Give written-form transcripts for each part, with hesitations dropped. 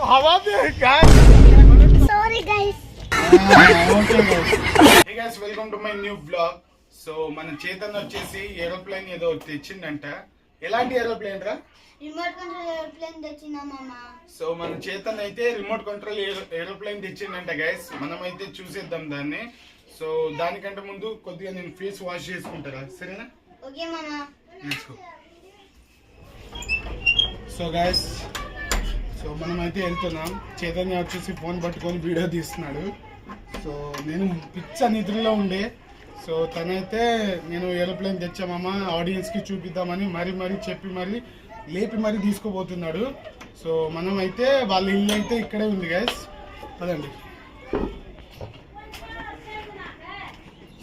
हवा में guys. Sorry guys. Okay guys. Hey guys, welcome to my new vlog. So మన చేతన్ వచ్చేసి aeroplane ఏదో తెచ్చిండంట. ఎలాంటి ఏరోప్లేన్ రా? రిమోట్ కంట్రోల్ ఏరోప్లేన్ తెచ్చినా మామ. సో మన చేతన్ అయితే రిమోట్ కంట్రోల్ ఏరోప్లేన్ తెచ్చిండంట గైస్. మనం అయితే చూసేద్దాం దాన్ని. సో దానికంటే ముందు కొద్దిగా నేను ఫేస్ వాష్ చేసుకుంటారా, సరేనా? ఓకే మామ. Let's go. So guys, so మనం అయితే వెళ్తున్నాం. చైతన్య వచ్చేసి ఫోన్ పట్టుకొని వీడియో తీస్తున్నాడు. సో నేను పిచ్చ నిద్రలో ఉండే. సో తనైతే నేను ఏరోప్లేన్ తెచ్చామమ్మా ఆడియన్స్కి చూపిద్దామని మరీ చెప్పి లేపి మరీ తీసుకుపోతున్నాడు. సో మనం అయితే వాళ్ళ ఇల్లు అయితే ఇక్కడే ఉంది గైస్, పదండి.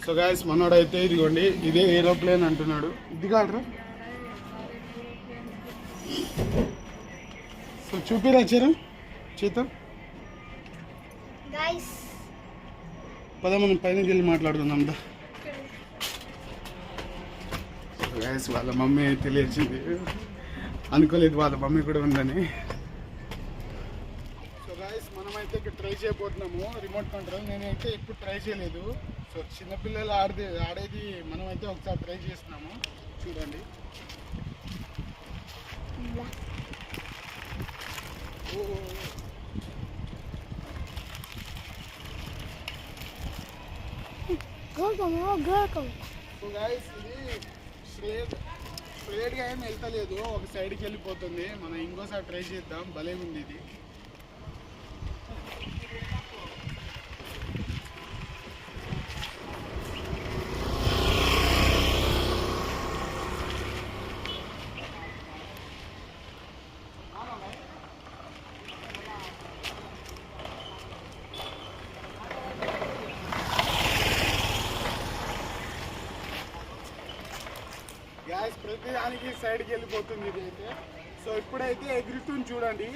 సో గైస్, మనోడైతే ఇదిగోండి ఇదే ఏరోప్లేన్ అంటున్నాడు. ఇది కాదురా. సో చూపిరా చేతం గైస్, పద మనం పైనకి వెళ్ళి మాట్లాడుకుందాం దా. గైస్, వాళ్ళ మమ్మీ అయితే లేచింది. అనుకోలేదు వాళ్ళ మమ్మీ కూడా ఉందని. సో గైస్, మనమైతే ఇక్కడ ట్రై చేయబోతున్నాము రిమోట్ కంట్రోల్. నేనైతే ఇప్పుడు ట్రై చేయలేదు. సో చిన్నపిల్లలు ఆడేది మనమైతే ఒకసారి ట్రై చేస్తున్నాము, చూడండి. సో గైస్, ఇది స్ట్రేట్గా ఏం వెళ్తలేదు, ఒక సైడ్కి వెళ్ళిపోతుంది. మనం ఇంకోసారి ట్రై చేద్దాం, భలే ఉంది ఇది. గ్యాస్ ప్రతిదానికి సైడ్కి వెళ్ళిపోతుంది ఇది అయితే. సో ఇప్పుడైతే ఎగురుతుంది చూడండి.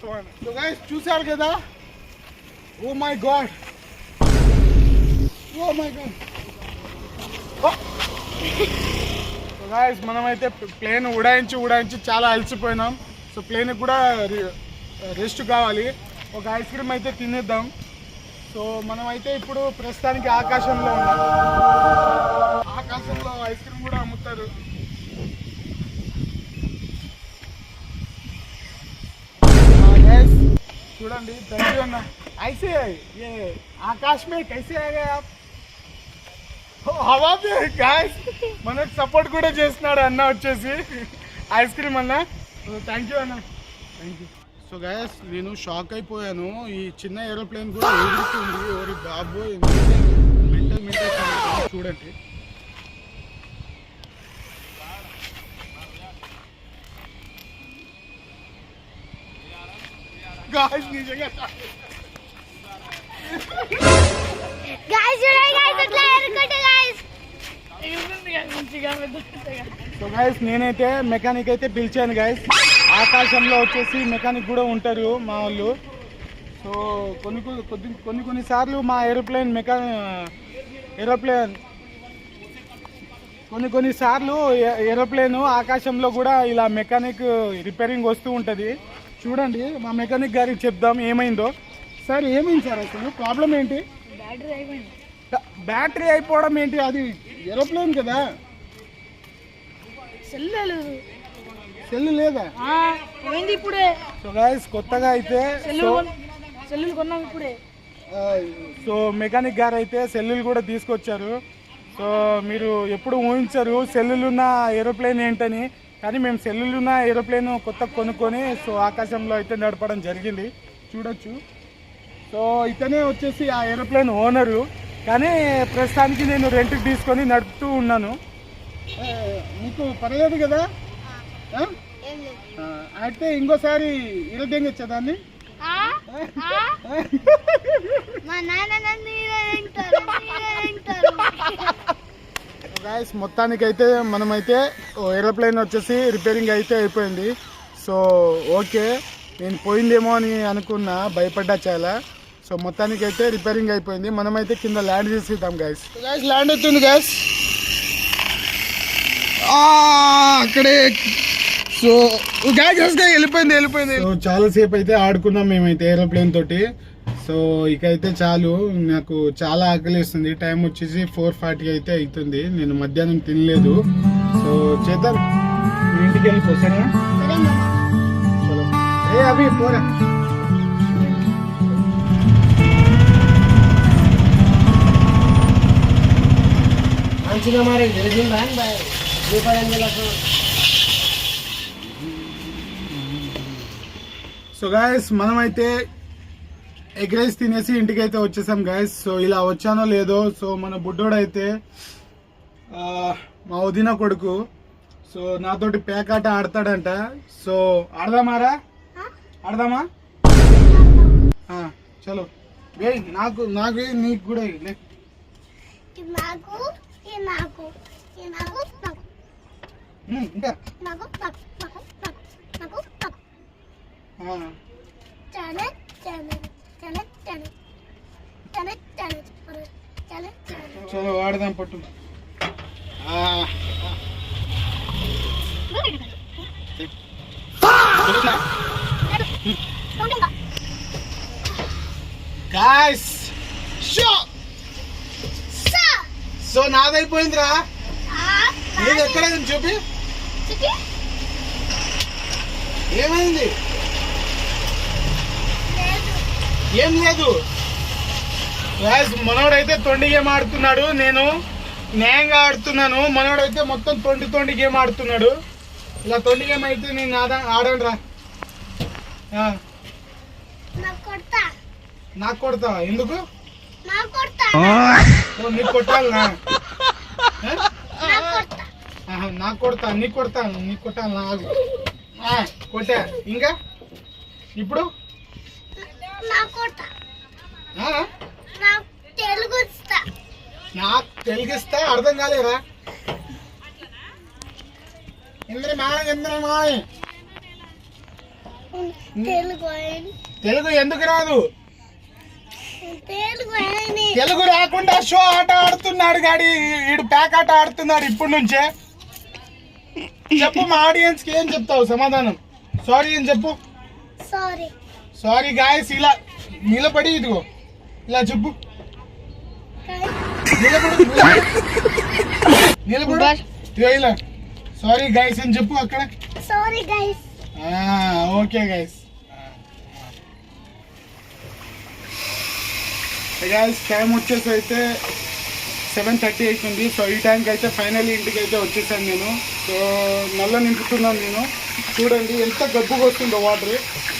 సో గైస్, చూసారు కదా. Oh my God, oh my God. So guys, మనమైతే ప్లేన్ ఉడాయించి చాలా అలసిపోయినాం. సో ప్లేన్ కూడా రెస్ట్ కావాలి. ఒక ఐస్ క్రీమ్ అయితే తినేద్దాం. సో మనమైతే ఇప్పుడు ప్రస్తుతానికి ఆకాశంలో ఉన్నాం. ఆకాశంలో ఐస్ క్రీమ్ కూడా అమ్ముతారు. చూడండి, దగ్గర ఉన్న ఐసే ఆకాశ్ మే కైసే ఆ గయే ఆప్? హవా మే గాయ్స్, మనకు సపోర్ట్ కూడా చేస్తున్నాడు అన్న వచ్చేసి, ఐస్ క్రీమ్ అన్న. థ్యాంక్ యూ అన్న, థ్యాంక్ యూ. సో గైస్, నేను షాక్ అయిపోయాను. ఈ చిన్న ఏరోప్లేన్ కూడా ఎగురుతుంది. ఎవరి బాబు మెంటల్ చూడండి. గాయ్స్, నిజంగా సో గైస్, నేనైతే మెకానిక్ అయితే పిలిచాను గైస్. ఆకాశంలో వచ్చేసి మెకానిక్ కూడా ఉంటారు మా వాళ్ళు. సో కొన్నిసార్లు మా కొన్నిసార్లు ఏరోప్లేన్ ఆకాశంలో కూడా ఇలా మెకానిక్ రిపేరింగ్ వస్తూ ఉంటుంది. చూడండి, మా మెకానిక్ గారికి చెప్దాం ఏమైందో. సార్, ఏమైంది సార్? అసలు ప్రాబ్లం ఏంటి? బ్యాటరీ అయిపోవడం ఏంటి? అది ఏరోప్లేన్ కదా, సెల్ లేదా? ఇప్పుడే. సో గైస్, కొత్తగా అయితే సెల్లులు కొన్నాం ఇప్పుడే. సో మెకానిక్ గారు అయితే సెల్లులు కూడా తీసుకొచ్చారు. సో మీరు ఎప్పుడు ఊహించరు సెల్లులున్న ఏరోప్లేన్ ఏంటని, కానీ మేము సెల్లులున్న ఏరోప్లేన్ కొత్త కొనుక్కొని సో ఆకాశంలో అయితే నడపడం జరిగింది, చూడొచ్చు. సో ఇతనే వచ్చేసి ఆ ఏరోప్లేన్ ఓనరు, కానీ ప్రస్తుతానికి నేను రెంట్కి తీసుకొని నడుపుతూ ఉన్నాను. మీకు పర్లేదు కదా? అయితే ఇంకోసారి ఇరవై వచ్చేదాన్ని. మొత్తానికైతే మనమైతే ఏరోప్లేన్ వచ్చేసి రిపేరింగ్ అయితే అయిపోయింది. సో ఓకే, నేను పోయిందేమో అని అనుకున్నా, భయపడ్డా చాలా. సో మొత్తానికి అయితే రిపేరింగ్ అయిపోయింది. మనమైతే కింద ల్యాండ్ చేసేద్దాం గైస్. గైస్ ల్యాండ్ అవుతుంది గైస్ అక్కడే. సో గైస్ వెళ్ళిపోయింది. సో చాలాసేపు అయితే ఆడుకున్నాం మేమైతే ఏరోప్లేన్ తోటి. సో ఇక అయితే చాలు, నాకు చాలా ఆకలిస్తుంది. టైం వచ్చేసి 4:40 అయితే అవుతుంది. నేను మధ్యాహ్నం తినలేదు. సో చేద్దాం, ఇంటికి వెళ్ళిపో సరేనా? చలో ఏ అభి పోరా. మంచిగా మరి సో గాయస్ మనమైతే ఎగ్ రైస్ తినేసి ఇంటికి అయితే వచ్చేసాం గాయస్. సో ఇలా వచ్చానో లేదో, సో మన బుడ్డోడు అయితే మా వదిన కొడుకు, సో నాతోటి పేకాట ఆడతాడంట. సో ఆడదామారా? ఆడదామా? చలో వేయ్, నాకు నీకు కూడా లే. ఇంకా చలో ఆడదాం పట్టు. గాయ్స్ సో నాదైపోయిందిరా. నీది ఎక్కడ చూపి. ఏమైంది? ఏం లేదు. మనోడైతే తొండి గేమ్ ఆడుతున్నాడు, నేను న్యాయంగా ఆడుతున్నాను. మనోడైతే మొత్తం తొండి గేమ్ ఆడుతున్నాడు. ఇలా తొండి గేమ్ అయితే నేను ఆడను రా. నాకు కొడతావా? ఎందుకు నీకు కొట్టాలనా? నాకు కొడతా, నీకు కొడతాను. నీకు కొట్టాలి నాకు కొట్టా. ఇంకా ఇప్పుడు నాకు తెలుగిస్తా. అర్థం కాలేరా? తెలుగు ఎందుకు రాదు? తెలుగు రాకుండా షో ఆట ఆడుతున్నాడు గాడి. వీడు ప్యాక్ ఆట ఆడుతున్నాడు ఇప్పటి నుంచే. చెప్పు మా ఆడియన్స్ కి ఏం చెప్తావు సమాధానం? సారీ అని చెప్పు. Sorry guys. ఇలా నిలబడి ఇదిగో ఇలా చెప్పు. నిలబడు ఇలా సారీ గైస్ అని చెప్పు అక్కడ. Okay guys. గైస్ టైం వచ్చేసి అయితే 7:30 అవుతుంది. సో ఈ టైంకి అయితే ఫైనల్లీ ఇంటికి అయితే వచ్చేసాను నేను. సో నల్ల నింపుతున్నాను నేను. చూడండి ఎంత గబ్బుగా వస్తుందో వాటర్.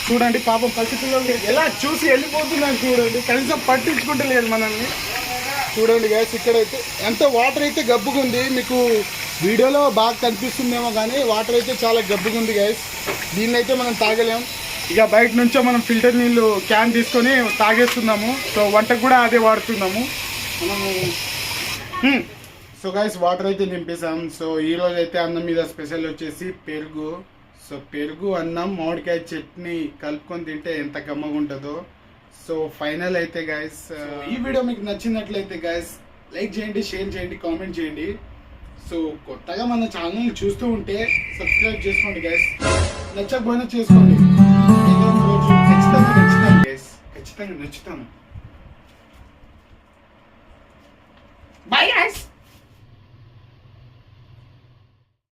చూడండి పాపం పసి పిల్లలు ఎలా చూసి వెళ్ళిపోతున్నాను చూడండి. కనీసం పట్టించుకుంటలేదు మనల్ని. చూడండి గైస్ ఇక్కడైతే ఎంత వాటర్ అయితే గబ్బుగా ఉంది. మీకు వీడియోలో బాగా కనిపిస్తుందేమో కానీ వాటర్ అయితే చాలా గబ్బుగా ఉంది గైస్. దీన్ని అయితే మనం తాగలేం. ఇక బయట నుంచో మనం ఫిల్టర్ నీళ్ళు క్యాన్ తీసుకొని తాగేస్తున్నాము. సో వంటకు కూడా అదే వాడుతున్నాము మనము. సో గైస్ వాటర్ అయితే నింపేసాం. సో ఈరోజు అయితే అన్నం మీద స్పెషల్ వచ్చేసి పెరుగు. సో పెరుగు అన్నం మామిడికాయ చట్నీ కలుపుకొని తింటే ఎంత కమ్మగా ఉంటుందో. సో ఫైనల్ అయితే గైస్ ఈ వీడియో మీకు నచ్చినట్లయితే గైస్ లైక్ చేయండి, షేర్ చేయండి, కామెంట్ చేయండి. సో కొత్తగా మన ఛానల్ చూస్తూ ఉంటే సబ్స్క్రైబ్ చేసుకోండి గైస్. నచ్చకపోయినా చేసుకోండి. ఖచ్చితంగా నచ్చుతాను గైస్, ఖచ్చితంగా నచ్చుతాను.